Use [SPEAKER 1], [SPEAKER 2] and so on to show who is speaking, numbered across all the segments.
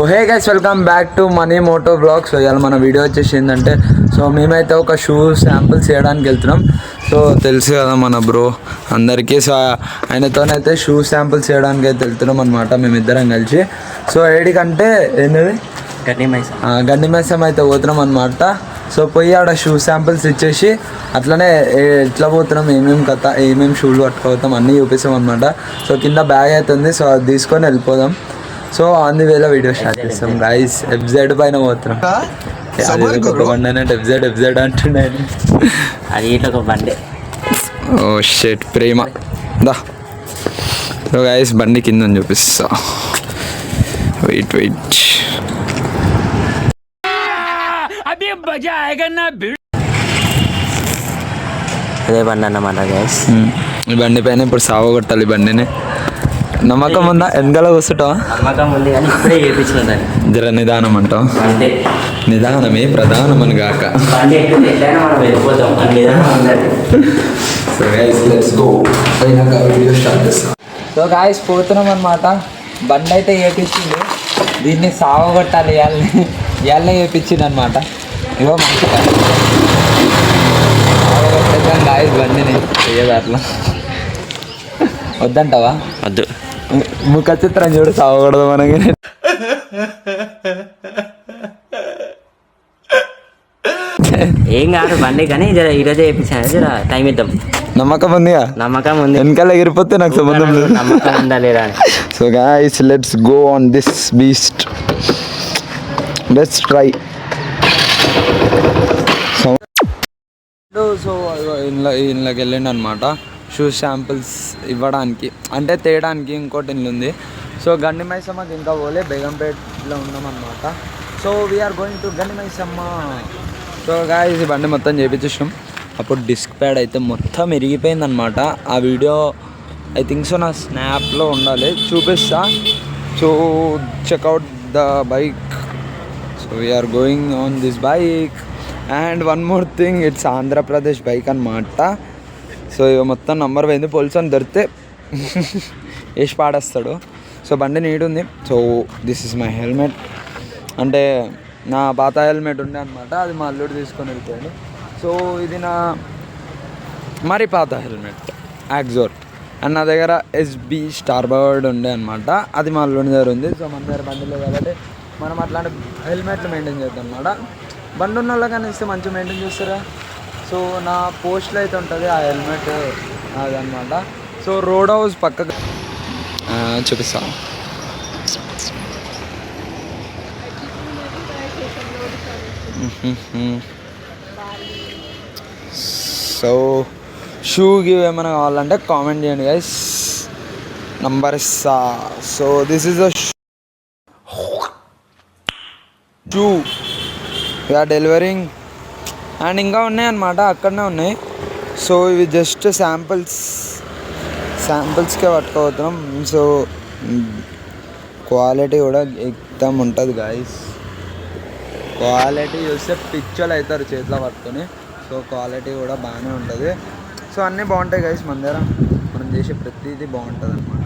[SPEAKER 1] Hey guys welcome back to Money Moto Blogs. ఇవాళ మన video వచ్చేసి ఏంటంటే మేమైతే ఒక షూ శాంపిల్స్ చేయడానికి వెళ్తున్నాం. సో తెలుసు కదా మన బ్రో అందరికీ. సో ఆయనతోనైతే షూ శాంపిల్స్ చేయడానికి అయితే వెళ్తున్నాం అనమాట మేమిద్దరం కలిసి. సో ఏడికంటే ఏంటది గండి మైసం అయితే పోతున్నాం అనమాట. సో పోయి ఆడ షూ శాంపిల్స్ ఇచ్చేసి అట్లనే ఎట్లా పోతున్నాం, ఏమేమి షూలు పట్టుకుపోతాం అన్నీ చూపిస్తాం అనమాట. సో కింద బ్యాగ్ అవుతుంది, సో అది తీసుకొని వెళ్ళిపోదాం. సో ఆన్ ది వేలో వీడియో స్టార్ట్ చేస్తాం గైస్. ఎఫ్జెడ్ పైన పోతున్నాం. బండి అంటే ఎఫ్జెడ్ అంటున్నాను.
[SPEAKER 2] అది ఇట్లా ఒక బండి.
[SPEAKER 1] ఓ షెట్ ప్రేమ దా. సో గైస్ బండి కింద చూపిస్తా. వెయిట్
[SPEAKER 2] అదే బండి అన్నమాట గైస్.
[SPEAKER 1] ఈ బండి పైన ఇప్పుడు సావ కొట్టాలి. బండిని నమ్మకం ఉందా? వెనకాల కూర్చుంటావా?
[SPEAKER 2] నమ్మకం ఉంది కానీ ఇప్పుడే చేయించిన
[SPEAKER 1] జర నిదానం అంటాం. నిదానమే ప్రధానం అని గాక. సో గాయస్ పోతున్నాం అనమాట. బండి అయితే వేపించింది, దీన్ని సావగొట్టాలి. ఇవాళ వేపించింది అనమాట. ఇవో మంచి సావగొట్టేద్దాం గాయస్ బండిని. ఏదో అట్లా వద్దంటావా?
[SPEAKER 2] వద్దు.
[SPEAKER 1] ముఖ చిత్రం చూడు, సావకూడదు మనకి.
[SPEAKER 2] ఏం కాదు బండి కానీ ఈరోజే వేయించాను. జర టైం ఇద్దాం.
[SPEAKER 1] నమ్మకం ఉందిగా?
[SPEAKER 2] నమ్మకం ఉంది.
[SPEAKER 1] వెనకాల ఎగిరిపోతే నాకు సంబంధం లేదు.
[SPEAKER 2] నమ్మకం ఉందా లేదా అని.
[SPEAKER 1] So guys let's go on this beast. Let's try. So ఇంట్లోకి వెళ్ళండి అనమాట షూ శాంపిల్స్ ఇవ్వడానికి, అంటే తేయడానికి. ఇంకోటి ఇల్లు ఉంది. సో గండి మైసమ్మకి ఇంకా పోలే, బేగంపేటలో ఉన్నామన్నమాట. So we are going to Gandi Maisamma. So guys ఈ బండి మొత్తం చేయించేసాం. అప్పుడు డిస్క్ ప్యాడ్ అయితే మొత్తం ఇరిగిపోయిందనమాట. ఆ వీడియో ఐ థింక్ సో నా స్నాప్లో ఉండాలి, చూపిస్తా. So check out the bike. So we are going on this bike. And one more thing, it's Andhra Pradesh bike అనమాట. సో ఇక మొత్తం నంబర్ పోయింది. పోలీసు అని దొరికితే వేసి పాడేస్తాడు. సో బండి నీట్ ఉంది. So this is my helmet. అంటే నా పాత హెల్మెట్ ఉండే అనమాట, అది మా అల్లుడు తీసుకొని వెళ్ళిపోయాడు. సో ఇది నా మరి పాత హెల్మెట్ యాక్జోర్. అండ్ నా దగ్గర ఎస్బీ స్టార్ బర్డ్ ఉండే అనమాట, అది మా అల్లుడి దగ్గర ఉంది. సో మన దగ్గర బండిలో కాబట్టి మనం అట్లాంటి హెల్మెట్లు మెయింటైన్ చేద్దాం అనమాట. బండి ఉన్న వాళ్ళకన్నా ఇస్తే మంచిగా మెయింటైన్ చేస్తారా. సో నా పోస్ట్లో అయితే ఉంటుంది ఆ హెల్మెట్ అదనమాట. సో రోడ్ హౌస్ పక్కకు చూపిస్తాను. సో షూ గివ్ ఏమైనా కావాలంటే కామెంట్ చేయండి గైస్, నంబర్ ఇస్తా. So this is the shoe we are delivering. And ఇంకా ఉన్నాయన్నమాట, అక్కడనే ఉన్నాయి. సో ఇవి జస్ట్ శాంపిల్స్కే పట్టుకోవద్దాం. సో క్వాలిటీ కూడా ఎక్దమ్ ఉంటుంది గాయస్. క్వాలిటీ చూస్తే పిక్చర్లు అవుతారు చేతిలో పట్టుకొని. సో క్వాలిటీ కూడా బాగానే ఉంటుంది. సో అన్నీ బాగుంటాయి గైస్. మన దగ్గర మనం చేసే ప్రతిదీ బాగుంటుంది అన్నమాట.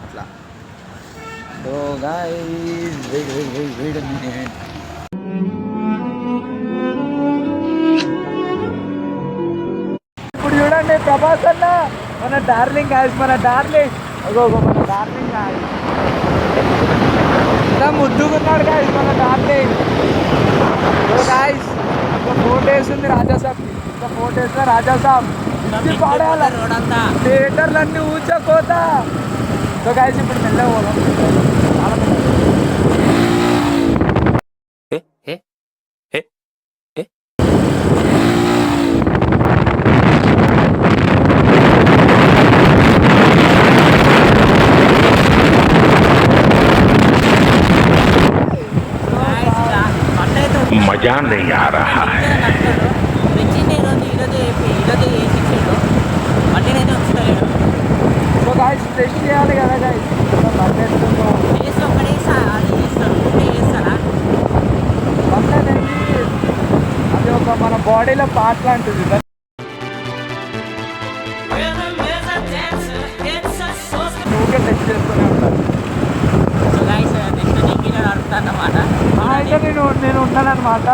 [SPEAKER 1] అట్లా. So guys wait minute. ఇప్పుడు చూడండి ప్రభాస్ అన్న, మన డార్లింగ్ గాయస్, మన డార్లింగ్. మన డార్లింగ్ గాయస్, ఇలా ముద్దుకున్నాడు గాయస్ మన డార్లింగ్. సో గాయస్ ఒక 4 days ఉంది రాజాసాబ్. ఇంకా 4 daysలో రాజాసాబ్ పాడాలంతా థియేటర్లన్నీ ఊచకోతా. సో గాయస్ ఇప్పుడు మెల్లగా పోదాం.
[SPEAKER 3] मजा नहीं आ रहा है.
[SPEAKER 1] సో గాయస్ టెస్ట్ చేయాలి కదా గాయస్. అది ఒక మన బాడీలో పార్ట్ లాంటిది. ఉన్నాను అనమాట.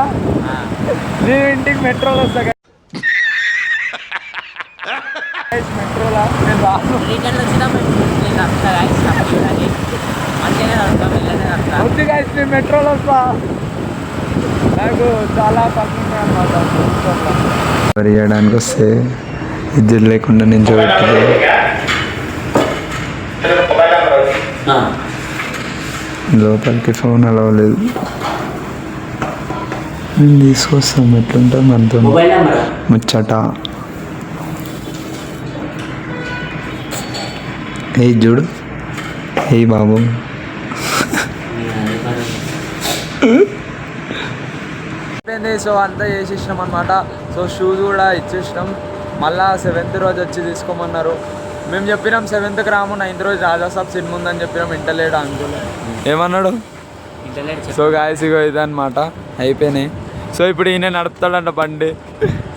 [SPEAKER 1] నీ ఇంటికి మెట్రోలో వస్తా మెట్రోలా నేను రాను.
[SPEAKER 2] రిటర్న్ వచ్చినా నేను వస్తా guys, మంచిగానే వస్తాం, వెళ్ళనే వస్తా.
[SPEAKER 1] వద్దు గైస్, నేను మెట్రోలో వస్తా. నాకు చాలా పనులు ఉన్నాయి అనమాట. చేయడానికి వస్తే ఇద్దరు లేకుండా నేను చూడట్లేదు. లోపలికి ఫోన్ అలవలేదు. నేను తీసుకొస్తాం ఎట్లుంటాం మనతో
[SPEAKER 2] మొబైల్ నెంబర్
[SPEAKER 1] ముచ్చట. ఏ చూడు, ఏ బాబు అయిపోయింది. సో అంతా చేసేసినాం అనమాట. సో షూస్ కూడా ఇచ్చేసినాం. మళ్ళా 7th రోజు వచ్చి తీసుకోమన్నారు. మేము చెప్పినాం 7th రాము, 9th రోజు రాజాసాబ్ సినిమా ఉందని చెప్పినాం. ఇంటలేడు అనుకోలే. ఏమన్నాడు? సో గాయస్ ఇగో ఇదనమాట, అయిపోయినాయి. సో ఇప్పుడు ఈయన నడుపుతాడంట బండి.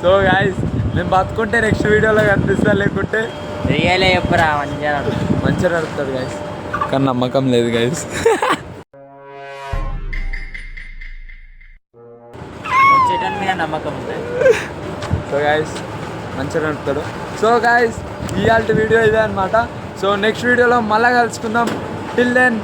[SPEAKER 1] సో గాయస్ నేను బతుకుంటే నెక్స్ట్ వీడియోలో కనిపిస్తా, లేకుంటే
[SPEAKER 2] రియలే చెప్పరా
[SPEAKER 1] మంచిగా నడుపుతాడు గాయస్, కానీ నమ్మకం లేదు గాయస్.
[SPEAKER 2] వచ్చేటప్పుడు మీద నమ్మకం ఉంది.
[SPEAKER 1] సో గాయస్ మంచిగా నడుపుతాడు. సో గాయస్ ఇవాళ వీడియో ఇదే అనమాట. సో నెక్స్ట్ వీడియోలో మళ్ళీ కలుసుకుందాం. Till then